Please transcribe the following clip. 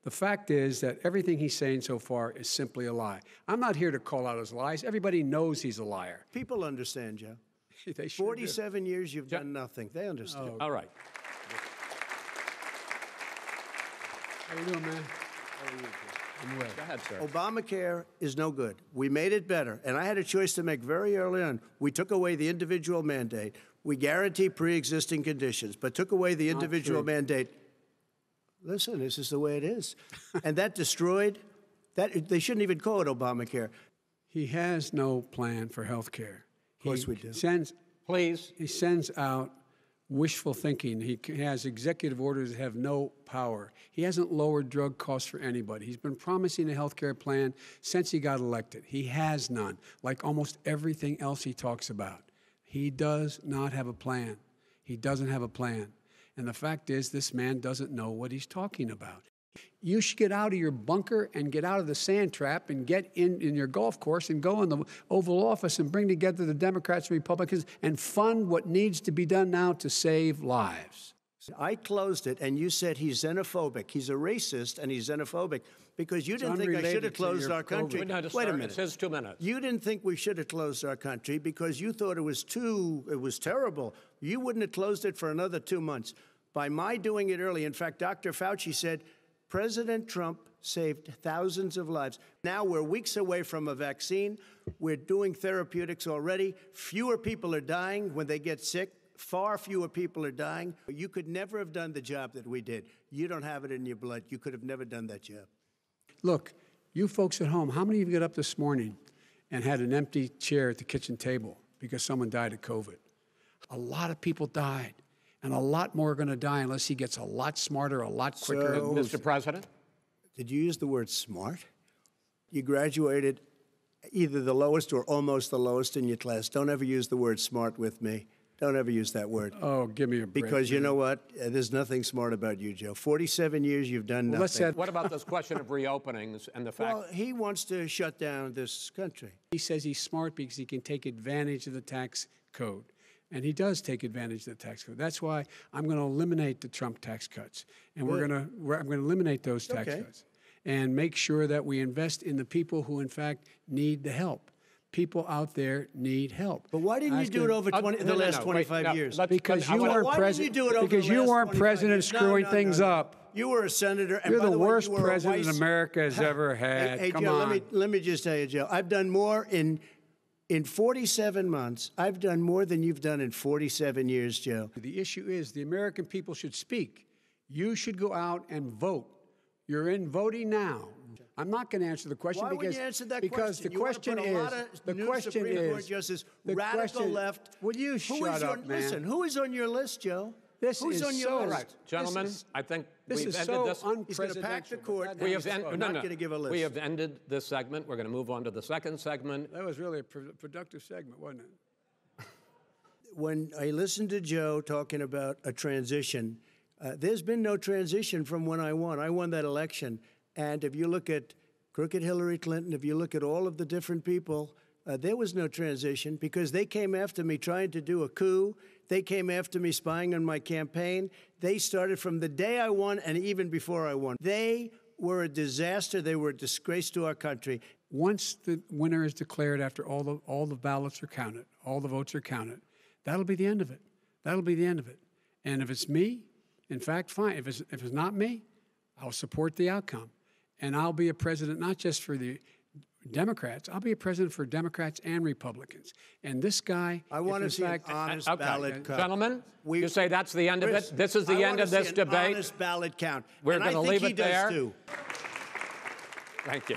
The fact is that everything he's saying so far is simply a lie. I'm not here to call out his lies. Everybody knows he's a liar. People understand, Joe. They sure 47 years, you've done nothing. They understand. All right. How you doing, man? I'm well. Go ahead, sir. Obamacare is no good. We made it better. And I had a choice to make very early on. We took away the individual mandate. We guarantee pre-existing conditions, but took away the individual mandate. Listen, this is the way it is. And that destroyed, they shouldn't even call it Obamacare. He has no plan for health care. Of course we do. He sends out wishful thinking. He has executive orders that have no power. He hasn't lowered drug costs for anybody. He's been promising a health care plan since he got elected. He has none, like almost everything else he talks about. He does not have a plan. He doesn't have a plan. And the fact is, this man doesn't know what he's talking about. You should get out of your bunker and get out of the sand trap and get in your golf course and go in the Oval Office and bring together the Democrats and Republicans and fund what needs to be done now to save lives. I closed it, and you said he's xenophobic. He's a racist, and he's xenophobic because you didn't think I should have closed our country. Wait a minute. It says 2 minutes. You didn't think we should have closed our country because you thought it was terrible. You wouldn't have closed it for another 2 months. By my doing it early, in fact, Dr. Fauci said, President Trump saved thousands of lives. Now we're weeks away from a vaccine. We're doing therapeutics already. Fewer people are dying when they get sick. Far fewer people are dying. You could never have done the job that we did. You don't have it in your blood. You could have never done that job. Look, you folks at home, how many of you got up this morning and had an empty chair at the kitchen table because someone died of COVID? A lot of people died. And a lot more are going to die unless he gets a lot smarter, a lot quicker. So, Mr. President? Did you use the word smart? You graduated either the lowest or almost the lowest in your class. Don't ever use the word smart with me. Don't ever use that word. Oh, give me a break. Because you know what? There's nothing smart about you, Joe. 47 years, you've done nothing. What about this question of reopenings and the fact... Well, he wants to shut down this country. He says he's smart because he can take advantage of the tax code. And he does take advantage of the tax code. That's why I'm going to eliminate the Trump tax cuts. And I'm going to eliminate those tax cuts and make sure that we invest in the people who, in fact, need the help. People out there need help. But why didn't you do it over the last 25 years? Because you weren't president. Because you weren't president screwing things up. You were a senator. And You're by the worst way, president America has ever had. Hey, Come Joe, on. let me just tell you, Joe, I've done more in 47 months. I've done more than you've done in 47 years, Joe. The issue is the American people should speak. You should go out and vote. You're in voting now. I'm not going to answer the question because the question is radical left. Will you shut up, man? Listen, who is on your list, Joe? Who's on your list? Right, gentlemen, I think we've ended this. He's going to pack the court. I'm not going to give a list. We have ended this segment. We're going to move on to the second segment. That was really a productive segment, wasn't it? When I listened to Joe talking about a transition, there's been no transition from when I won. I won that election. And if you look at crooked Hillary Clinton, if you look at all of the different people, there was no transition because they came after me trying to do a coup. They came after me spying on my campaign. They started from the day I won and even before I won. They were a disaster. They were a disgrace to our country. Once the winner is declared after all the ballots are counted, all the votes are counted, that'll be the end of it. That'll be the end of it. And if it's me, in fact, fine. If it's not me, I'll support the outcome. And I'll be a president not just for the Democrats. I'll be a president for Democrats and Republicans. And this guy, I want to see an honest ballot count. Gentlemen, you say that's the end of it? This is the end of this debate? An honest ballot count. We're going to leave it there. Too. Thank you.